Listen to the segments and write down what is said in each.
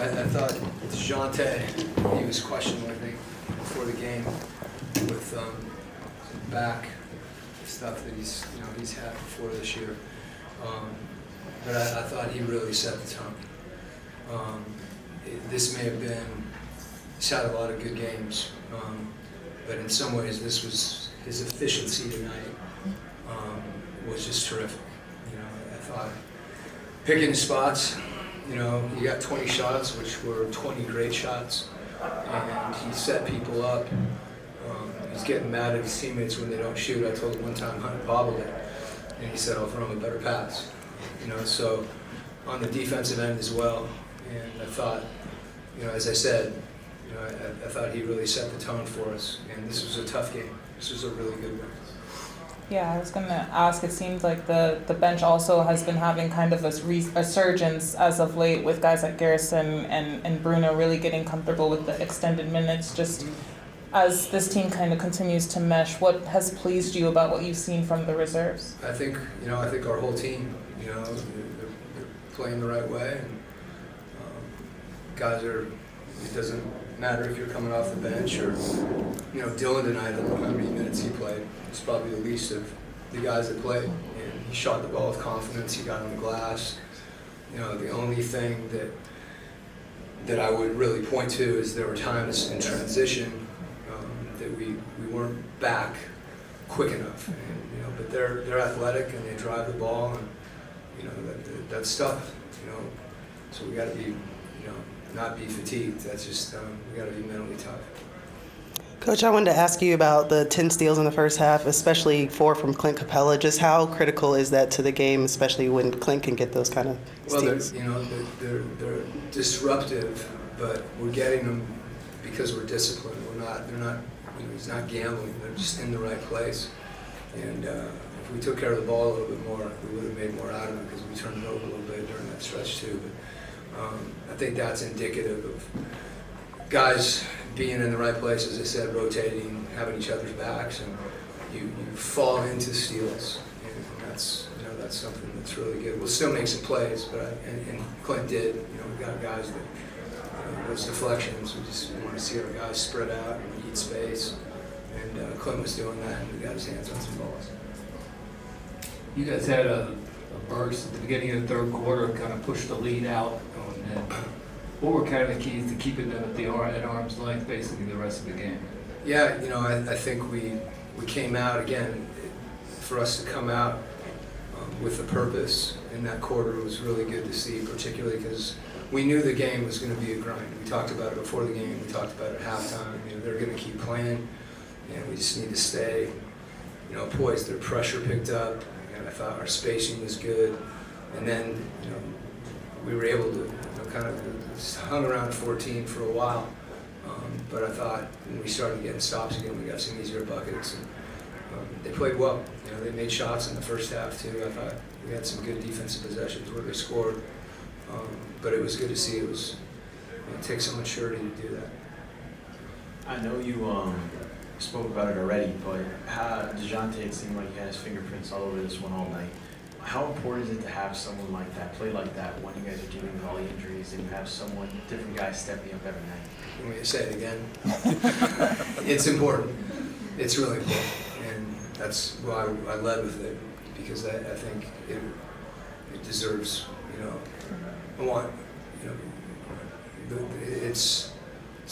I thought DeJounte, he was questionable, I think, before the game with some back stuff that he's had before this year. But I thought he really set the tone. This may have been, he's had a lot of good games, but in some ways this was his efficiency tonight was just terrific. I thought picking his spots, he got 20 shots, which were 20 great shots, and he set people up. He's getting mad at his teammates when they don't shoot. I told him one time Hunt bobbled it, and he said, I'll throw him a better pass. So on the defensive end as well, and I thought, as I said, I thought he really set the tone for us, and this was a tough game. This was a really good one. Yeah, I was going to ask, it seems like the bench also has been having kind of a resurgence as of late with guys like Garrison and Bruno really getting comfortable with the extended minutes. Just as this team kind of continues to mesh, what has pleased you about what you've seen from the reserves? I think our whole team, they're playing the right way, and guys are, it doesn't matter if you're coming off the bench or, Dylan tonight, I don't know how many minutes he played. He's probably the least of the guys that played, and he shot the ball with confidence. He got on the glass. The only thing that I would really point to is there were times in transition that we weren't back quick enough. And, but they're athletic and they drive the ball, and that's tough. So we got to be not be fatigued. That's just we got to be mentally tough. Coach, I wanted to ask you about the 10 steals in the first half, especially 4 from Clint Capella. Just how critical is that to the game, especially when Clint can get those kind of steals? Well, they're disruptive, but we're getting them because we're disciplined. They're not. He's not gambling. They're just in the right place. And if we took care of the ball a little bit more, we would have made more out of it because we turned it over a little bit during that stretch too. But I think that's indicative of guys being in the right place, as I said, rotating, having each other's backs, and you fall into steals, and that's something that's really good. We'll still make some plays, but and Clint did. We got guys that those deflections. We just want to see our guys spread out and eat space, and Clint was doing that, and we got his hands on some balls. You guys had a burst at the beginning of the third quarter, kind of pushed the lead out on net. What were kind of the keys to keeping them at arm's length basically the rest of the game? Yeah, I think we came out again. For us to come out with a purpose in that quarter was really good to see, particularly because we knew the game was going to be a grind. We talked about it before the game. We talked about it at halftime. They're going to keep playing, and we just need to stay, poised. Their pressure picked up, and I thought our spacing was good, and then we were able to kind of hung around 14 for a while, but I thought when we started getting stops again, we got some easier buckets, and they played well. They made shots in the first half too. I thought we had some good defensive possessions where they scored, but it was good to see. It takes some maturity to do that. I know you spoke about it already, but DeJounte, it seemed like he had his fingerprints all over this one all night. How important is it to have someone like that, play like that, when you guys are dealing with all the injuries and you have different guys stepping up every night? Let me say it again. It's important. It's really important. And that's why I led with it, because I think it deserves, I want, it's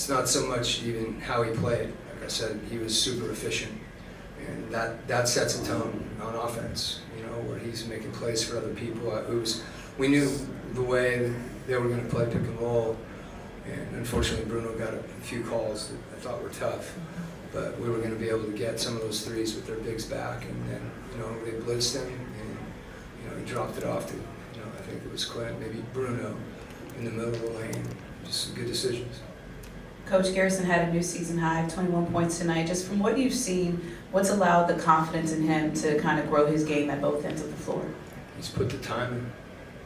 not so much even how he played. Like I said, he was super efficient. And that sets a tone on offense, where he's making plays for other people. We knew the way they were going to play pick and roll, and unfortunately Bruno got a few calls that I thought were tough, but we were going to be able to get some of those threes with their bigs back, and then they blitzed him, and he dropped it off to I think it was Quin, maybe Bruno in the middle of the lane. Just some good decisions. Coach, Garrison had a new season high, 21 points tonight. Just from what you've seen, what's allowed the confidence in him to kind of grow his game at both ends of the floor? He's put the time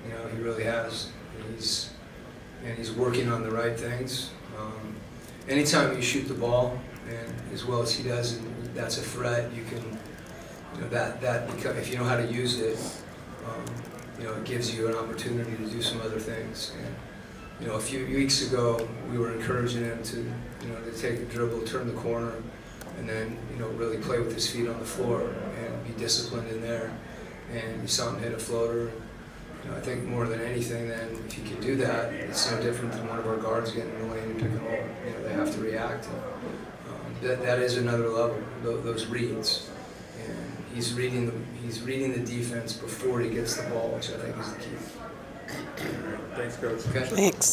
in. He really has. He's working on the right things. Anytime you shoot the ball, and as well as he does, and that's a threat, you can, if you know how to use it, it gives you an opportunity to do some other things. And You know, a few weeks ago, we were encouraging him to, you know, to take a dribble, turn the corner, and then, you know, really play with his feet on the floor and be disciplined in there. And you saw him hit a floater. You know, I think more than anything, then, if you can do that, it's no different than one of our guards getting in the lane and pick and roll. You know, they have to react. And, that is another level, those reads. And he's reading the defense before he gets the ball, which I think is the key. Thanks, Coach. Okay? Thanks.